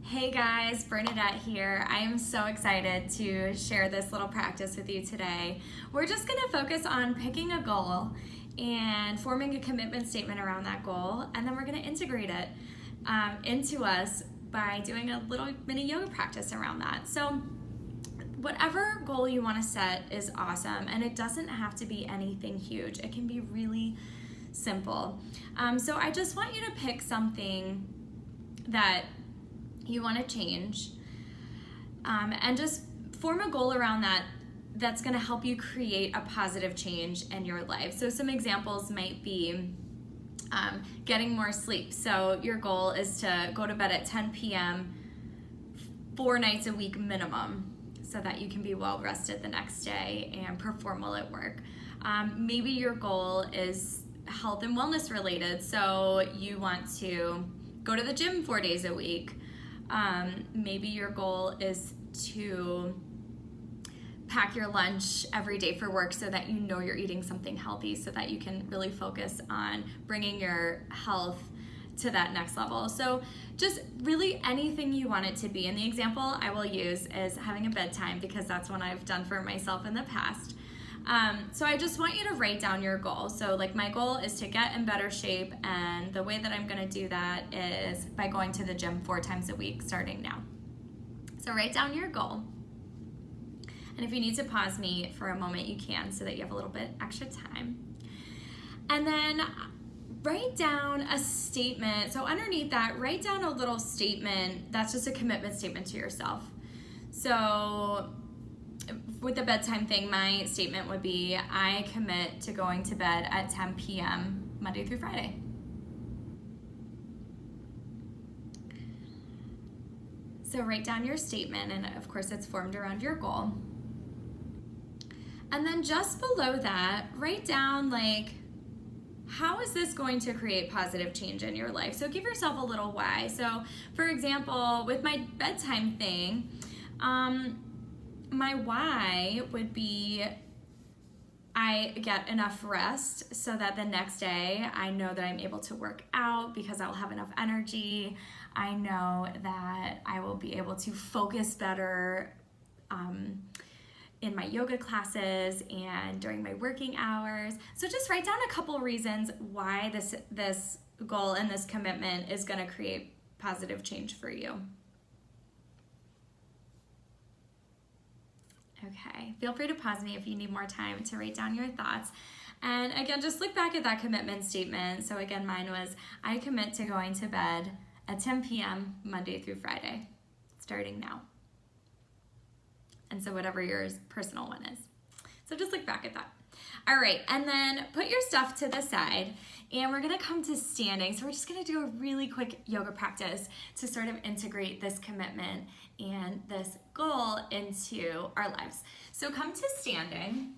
Hey guys, Bernadette here. I am so excited to share this little practice with you today. We're just going to focus on picking a goal and forming a commitment statement around that goal, and then we're going to integrate it into us by doing a little mini yoga practice around that. So whatever goal you want to set is awesome, and it doesn't have to be anything huge. It can be really simple. So I just want you to pick something that you want to change, and just form a goal around that that's going to help you create a positive change in your life. So some examples might be getting more sleep. So your goal is to go to bed at 10 p.m. 4 nights a week minimum, so that you can be well rested the next day and perform well at work. Maybe your goal is health and wellness related, so you want to go to the gym 4 days a week. Maybe your goal is to pack your lunch every day for work so that you know you're eating something healthy, so that you can really focus on bringing your health to that next level. So just really anything you want it to be. And the example I will use is having a bedtime, because that's one I've done for myself in the past. So I just want you to write down your goal. So like my goal is to get in better shape, and the way that I'm gonna do that is by going to the gym 4 times a week starting now. So write down your goal. And if you need to pause me for a moment, you can, so that you have a little bit extra time. And then write down a statement. So underneath that, write down a little statement that's just a commitment statement to yourself. So with the bedtime thing, my statement would be, I commit to going to bed at 10 p.m. Monday through Friday. So write down your statement, and of course it's formed around your goal. And then just below that, write down like, how is this going to create positive change in your life? So give yourself a little why. So for example, with my bedtime thing, my why would be, I get enough rest so that the next day I know that I'm able to work out because I'll have enough energy. I know that I will be able to focus better in my yoga classes and during my working hours. So just write down a couple reasons why this goal and this commitment is going to create positive change for you. Okay, feel free to pause me if you need more time to write down your thoughts. And again, just look back at that commitment statement. So again, mine was, I commit to going to bed at 10 p.m. Monday through Friday, starting now. And so whatever your personal one is. So just look back at that. All right, and then put your stuff to the side, and we're gonna come to standing. So we're just gonna do a really quick yoga practice to sort of integrate this commitment and this goal into our lives. So come to standing.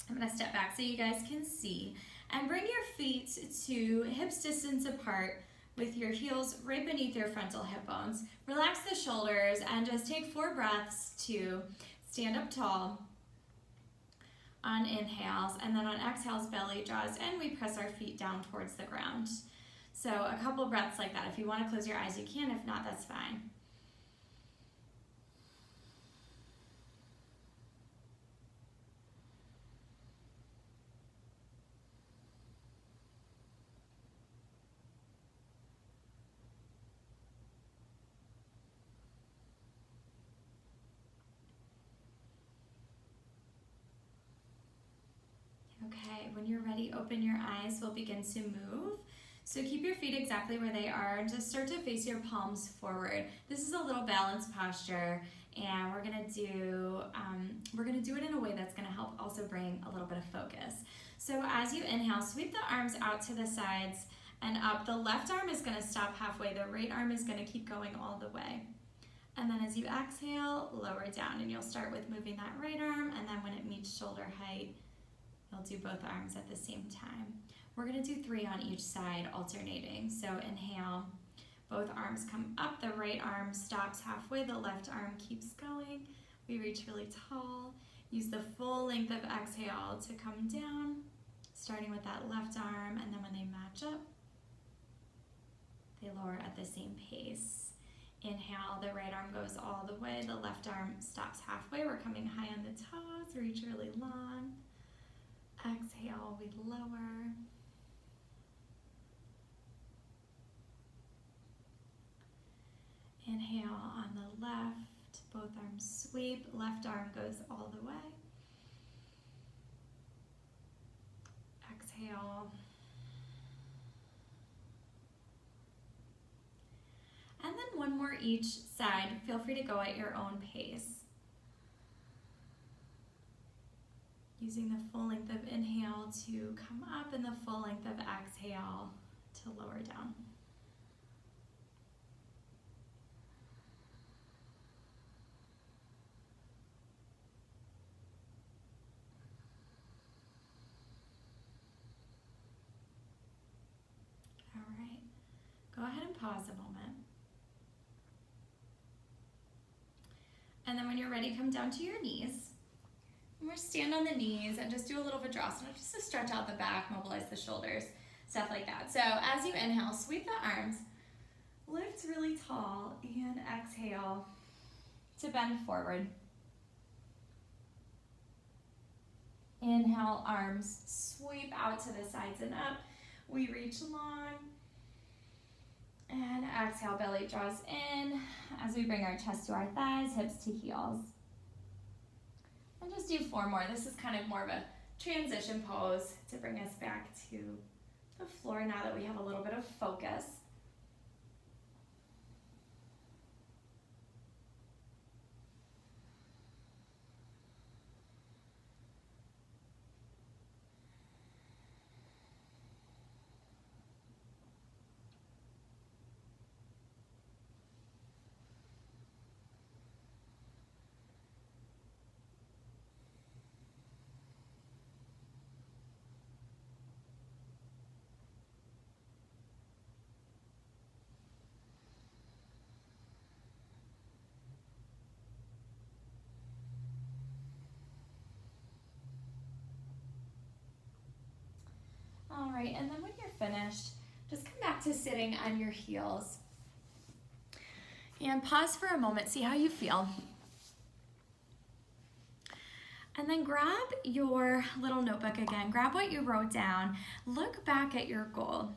I'm gonna step back so you guys can see, and bring your feet to hips distance apart with your heels right beneath your frontal hip bones. Relax the shoulders and just take 4 breaths to stand up tall on inhales, and then on exhales, belly draws in, we press our feet down towards the ground. So a couple breaths like that. If you want to close your eyes, you can. If not, that's fine. Okay, when you're ready, open your eyes. We'll begin to move. So keep your feet exactly where they are, and just start to face your palms forward. This is a little balanced posture, and we're gonna do it in a way that's gonna help also bring a little bit of focus. So as you inhale, sweep the arms out to the sides and up. The left arm is gonna stop halfway. The right arm is gonna keep going all the way. And then as you exhale, lower down, and you'll start with moving that right arm, and then when it meets shoulder height, you'll do both arms at the same time. We're gonna do 3 on each side, alternating. So inhale, both arms come up, the right arm stops halfway, the left arm keeps going. We reach really tall. Use the full length of exhale to come down, starting with that left arm, and then when they match up, they lower at the same pace. Inhale, the right arm goes all the way, the left arm stops halfway. We're coming high on the toes, reach really long. Exhale, we lower. Inhale on the left, both arms sweep, left arm goes all the way. Exhale. And then one more each side. Feel free to go at your own pace. Using the full length of inhale to come up and the full length of exhale to lower down. All right, go ahead and pause a moment. And then when you're ready, come down to your knees. And we're stand on the knees and just do a little Vajrasana just to stretch out the back, mobilize the shoulders, stuff like that. So as you inhale, sweep the arms, lift really tall, and exhale to bend forward. Inhale, arms sweep out to the sides and up. We reach long. And exhale, belly draws in as we bring our chest to our thighs, hips to heels. And just do 4 more. This is kind of more of a transition pose to bring us back to the floor now that we have a little bit of focus. All right, and then when you're finished, just come back to sitting on your heels. And pause for a moment, see how you feel. And then grab your little notebook again, grab what you wrote down, look back at your goal.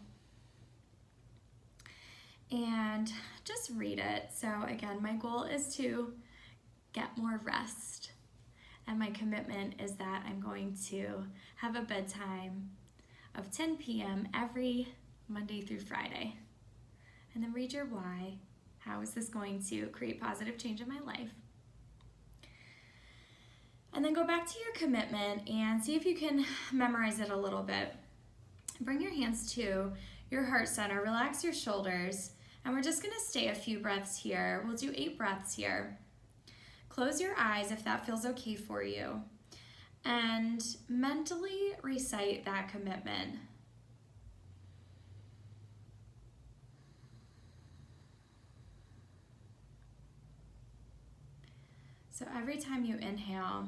And just read it. So again, my goal is to get more rest. And my commitment is that I'm going to have a bedtime of 10 p.m. every Monday through Friday. And then read your why. How is this going to create positive change in my life? And then go back to your commitment and see if you can memorize it a little bit. Bring your hands to your heart center, relax your shoulders, and we're just gonna stay a few breaths here. We'll do 8 breaths here. Close your eyes if that feels okay for you. And mentally recite that commitment. So every time you inhale,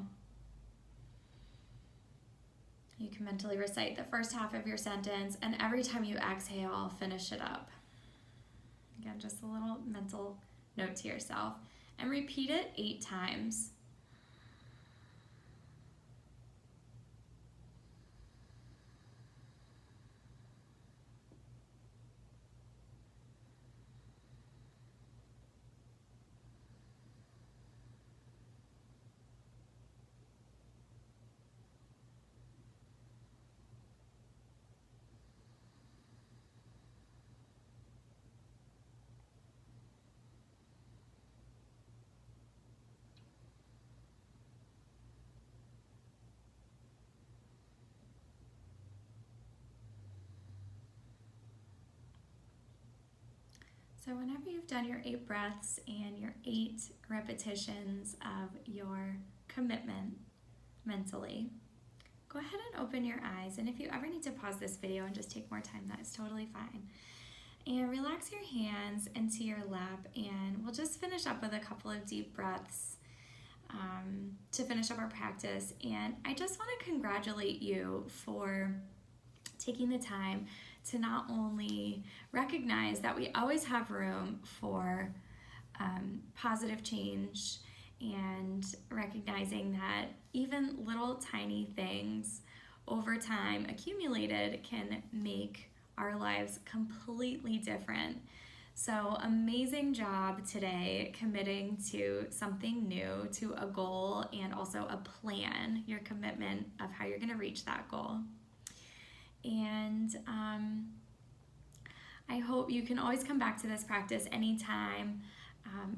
you can mentally recite the first half of your sentence, and every time you exhale, finish it up. Again, just a little mental note to yourself. And repeat it 8 times. So whenever you've done your 8 breaths and your 8 repetitions of your commitment mentally, go ahead and open your eyes. And if you ever need to pause this video and just take more time, that is totally fine. And relax your hands into your lap, and we'll just finish up with a couple of deep breaths to finish up our practice. And I just want to congratulate you for taking the time to not only recognize that we always have room for positive change, and recognizing that even little tiny things over time accumulated can make our lives completely different. So amazing job today committing to something new, to a goal, and also a plan, your commitment of how you're going to reach that goal. And I hope you can always come back to this practice anytime.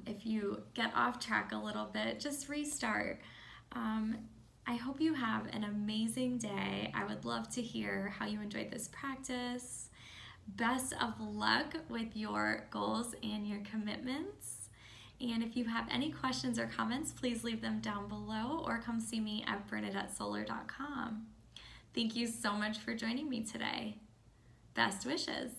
If you get off track a little bit, just restart. I hope you have an amazing day. I would love to hear how you enjoyed this practice. Best of luck with your goals and your commitments. And if you have any questions or comments, please leave them down below or come see me at bernadettesolar.com. Thank you so much for joining me today. Best wishes.